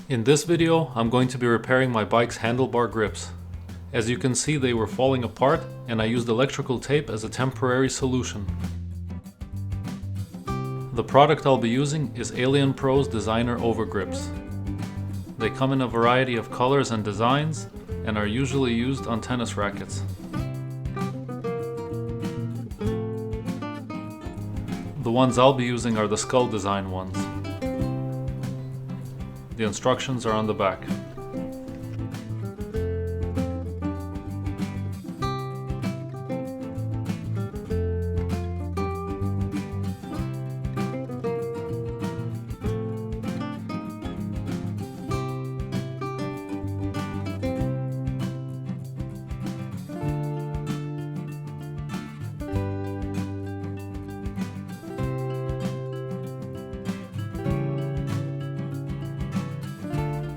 In this video, I'm going to be repairing my bike's handlebar grips. As you can see, they were falling apart and I used electrical tape as a temporary solution. The product I'll be using is Alien Pro's Designer Overgrips. They come in a variety of colors and designs and are usually used on tennis rackets. The ones I'll be using are the skull design ones. The instructions are on the back.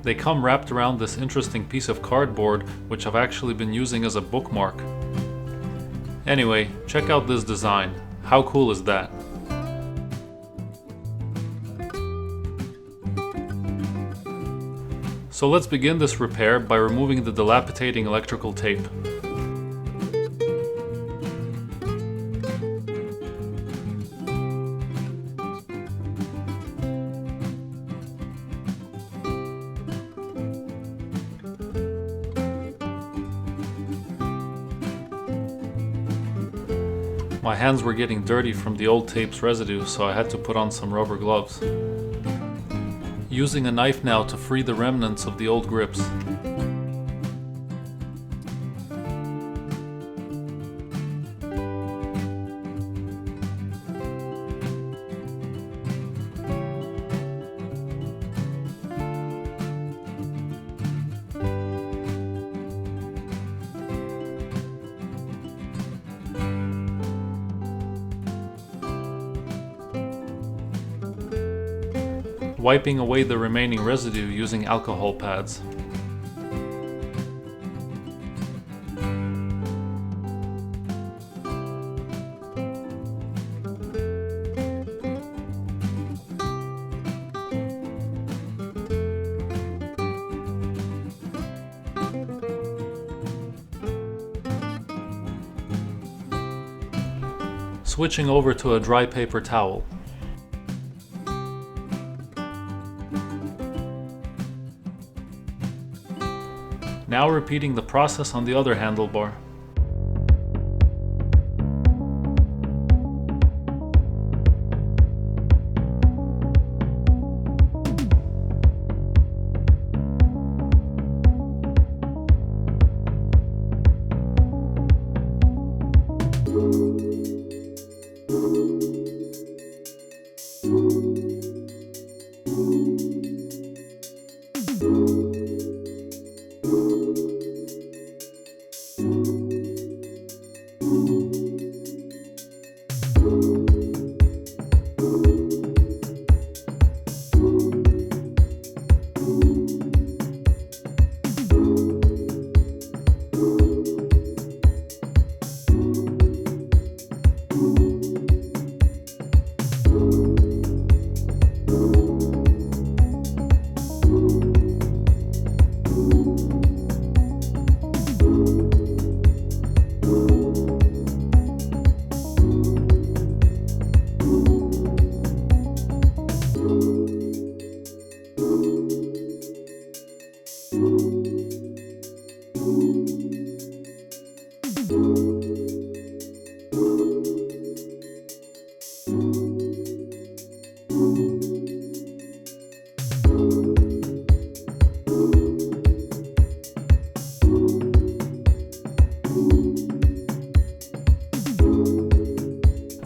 They come wrapped around this interesting piece of cardboard, which I've actually been using as a bookmark. Anyway, check out this design. How cool is that? So let's begin this repair by removing the dilapidating electrical tape. My hands were getting dirty from the old tape's residue, so I had to put on some rubber gloves. Using a knife now to free the remnants of the old grips. Wiping away the remaining residue using alcohol pads. Switching over to a dry paper towel. Now repeating the process on the other handlebar.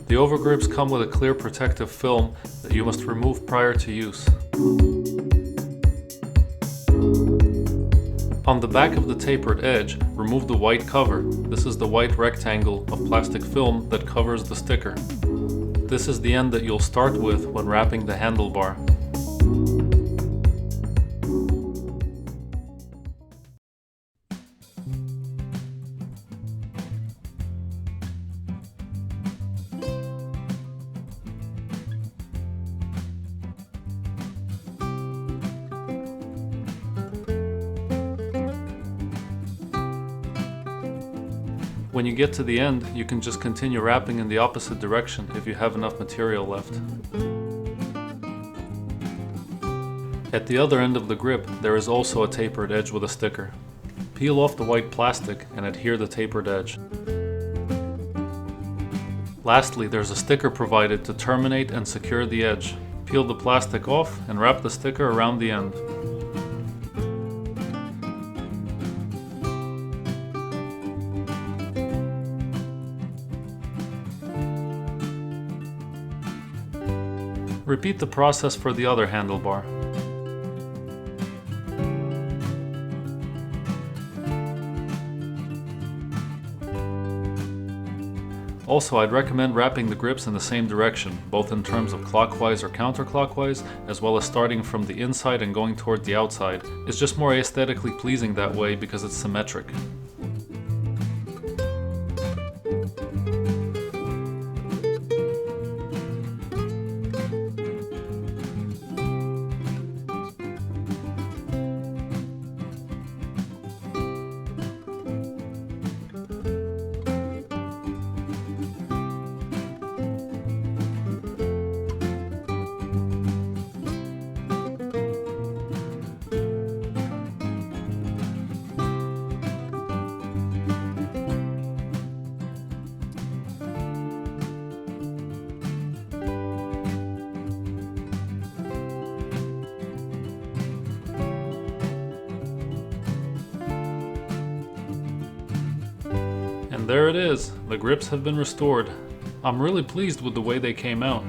The overgrips come with a clear protective film that you must remove prior to use. On the back of the tapered edge, remove the white cover. This is the white rectangle of plastic film that covers the sticker. This is the end that you'll start with when wrapping the handlebar. When you get to the end, you can just continue wrapping in the opposite direction if you have enough material left. At the other end of the grip, there is also a tapered edge with a sticker. Peel off the white plastic and adhere the tapered edge. Lastly, there's a sticker provided to terminate and secure the edge. Peel the plastic off and wrap the sticker around the end. Repeat the process for the other handlebar. Also, I'd recommend wrapping the grips in the same direction, both in terms of clockwise or counterclockwise, as well as starting from the inside and going toward the outside. It's just more aesthetically pleasing that way because it's symmetric. And there it is, the grips have been restored. I'm really pleased with the way they came out.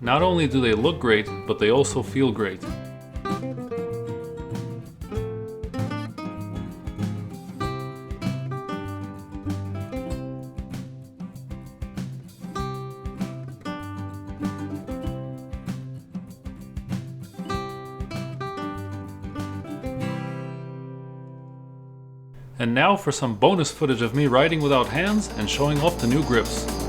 Not only do they look great, but they also feel great. And now for some bonus footage of me riding without hands and showing off the new grips.